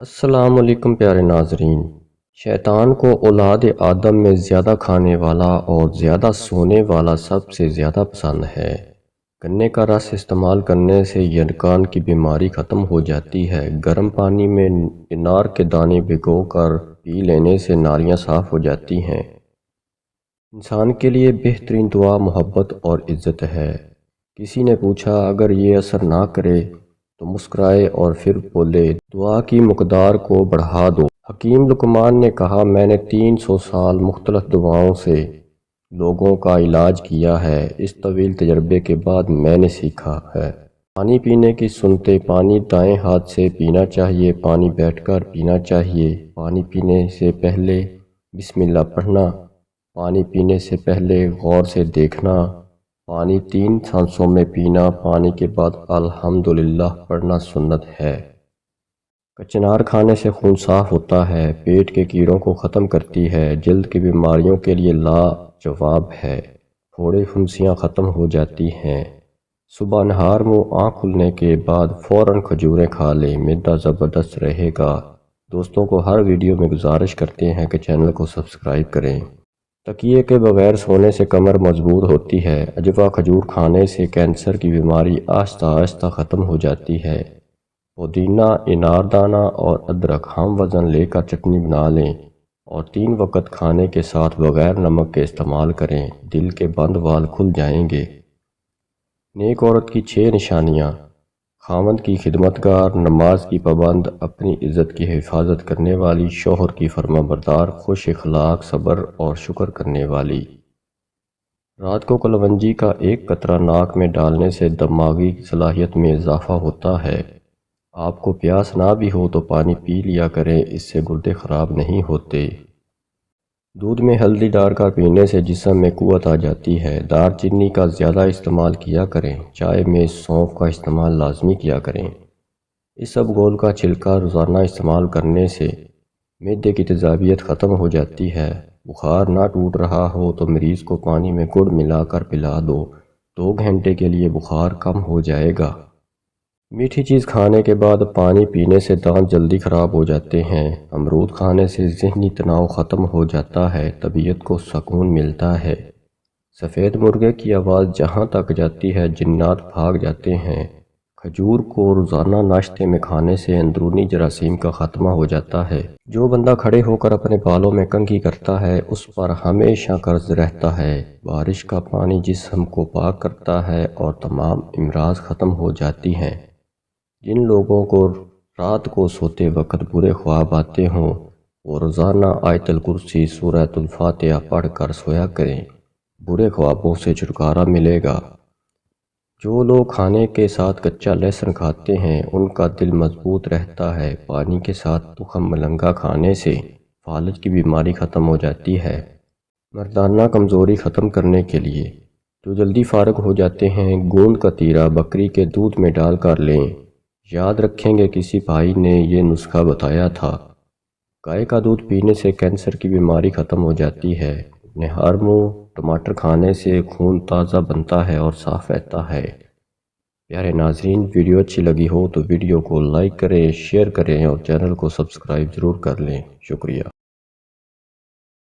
السلام علیکم پیارے ناظرین۔ شیطان کو اولاد آدم میں زیادہ کھانے والا اور زیادہ سونے والا سب سے زیادہ پسند ہے۔ گنے کا رس استعمال کرنے سے ینکان کی بیماری ختم ہو جاتی ہے۔ گرم پانی میں انار کے دانے بھگو کر پی لینے سے نالیاں صاف ہو جاتی ہیں۔ انسان کے لیے بہترین دعا محبت اور عزت ہے۔ کسی نے پوچھا اگر یہ اثر نہ کرے تو مسکرائے اور پھر بولے دعا کی مقدار کو بڑھا دو۔ حکیم لقمان نے کہا میں نے 300 سال مختلف دعاؤں سے لوگوں کا علاج کیا ہے۔ اس طویل تجربے کے بعد میں نے سیکھا ہے پانی پینے کی سنتیں۔ پانی دائیں ہاتھ سے پینا چاہیے، پانی بیٹھ کر پینا چاہیے، پانی پینے سے پہلے بسم اللہ پڑھنا، پانی پینے سے پہلے غور سے دیکھنا، پانی 3 سانسوں میں پینا، پانی کے بعد الحمدللہ پڑھنا سنت ہے۔ کچنار کھانے سے خون صاف ہوتا ہے، پیٹ کے کیڑوں کو ختم کرتی ہے، جلد کی بیماریوں کے لیے لاجواب ہے، پھوڑے پھنسیاں ختم ہو جاتی ہیں۔ صبح نہار منہ آنکھ کھلنے کے بعد فوراً کھجوریں کھا لیں، معدہ زبردست رہے گا۔ دوستوں کو ہر ویڈیو میں گزارش کرتے ہیں کہ چینل کو سبسکرائب کریں۔ تکیے کے بغیر سونے سے کمر مضبوط ہوتی ہے۔ عجوا کھجور کھانے سے کینسر کی بیماری آہستہ آہستہ ختم ہو جاتی ہے۔ پودینہ، اناردانہ اور ادرک ہم وزن لے کر چٹنی بنا لیں اور 3 وقت کھانے کے ساتھ بغیر نمک کے استعمال کریں، دل کے بند وال کھل جائیں گے۔ نیک عورت کی 6 نشانیاں: خاوند کی خدمتگار، نماز کی پابند، اپنی عزت کی حفاظت کرنے والی، شوہر کی فرما بردار، خوش اخلاق، صبر اور شکر کرنے والی۔ رات کو کلونجی کا 1 قطرہ ناک میں ڈالنے سے دماغی صلاحیت میں اضافہ ہوتا ہے۔ آپ کو پیاس نہ بھی ہو تو پانی پی لیا کریں، اس سے گردے خراب نہیں ہوتے۔ دودھ میں ہلدی ڈال کر پینے سے جسم میں قوت آ جاتی ہے۔ دار چینی کا زیادہ استعمال کیا کریں، چائے میں سونف کا استعمال لازمی کیا کریں۔ اسبگول کا چھلکا روزانہ استعمال کرنے سے معدے کی تیزابیت ختم ہو جاتی ہے۔ بخار نہ ٹوٹ رہا ہو تو مریض کو پانی میں گڑ ملا کر پلا دو، 2 گھنٹے کے لیے بخار کم ہو جائے گا۔ میٹھی چیز کھانے کے بعد پانی پینے سے دانت جلدی خراب ہو جاتے ہیں۔ امرود کھانے سے ذہنی تناؤ ختم ہو جاتا ہے، طبیعت کو سکون ملتا ہے۔ سفید مرغے کی آواز جہاں تک جاتی ہے جنات بھاگ جاتے ہیں۔ کھجور کو روزانہ ناشتے میں کھانے سے اندرونی جراثیم کا خاتمہ ہو جاتا ہے۔ جو بندہ کھڑے ہو کر اپنے بالوں میں کنگھی کرتا ہے اس پر ہمیشہ قرض رہتا ہے۔ بارش کا پانی جسم کو پاک کرتا ہے اور تمام امراض ختم ہو جاتی ہیں۔ جن لوگوں کو رات کو سوتے وقت برے خواب آتے ہوں وہ روزانہ آیت الکرسی سورۃ الفاتحہ پڑھ کر سویا کریں، برے خوابوں سے چھٹکارا ملے گا۔ جو لوگ کھانے کے ساتھ کچا لہسن کھاتے ہیں ان کا دل مضبوط رہتا ہے۔ پانی کے ساتھ تخم ملنگا کھانے سے فالج کی بیماری ختم ہو جاتی ہے۔ مردانہ کمزوری ختم کرنے کے لیے جو جلدی فارغ ہو جاتے ہیں گوند کا تیرا بکری کے دودھ میں ڈال کر لیں۔ یاد رکھیں گے کسی بھائی نے یہ نسخہ بتایا تھا۔ گائے کا دودھ پینے سے کینسر کی بیماری ختم ہو جاتی ہے۔ نہار منہ ٹماٹر کھانے سے خون تازہ بنتا ہے اور صاف رہتا ہے۔ پیارے ناظرین، ویڈیو اچھی لگی ہو تو ویڈیو کو لائک کریں، شیئر کریں اور چینل کو سبسکرائب ضرور کر لیں۔ شکریہ۔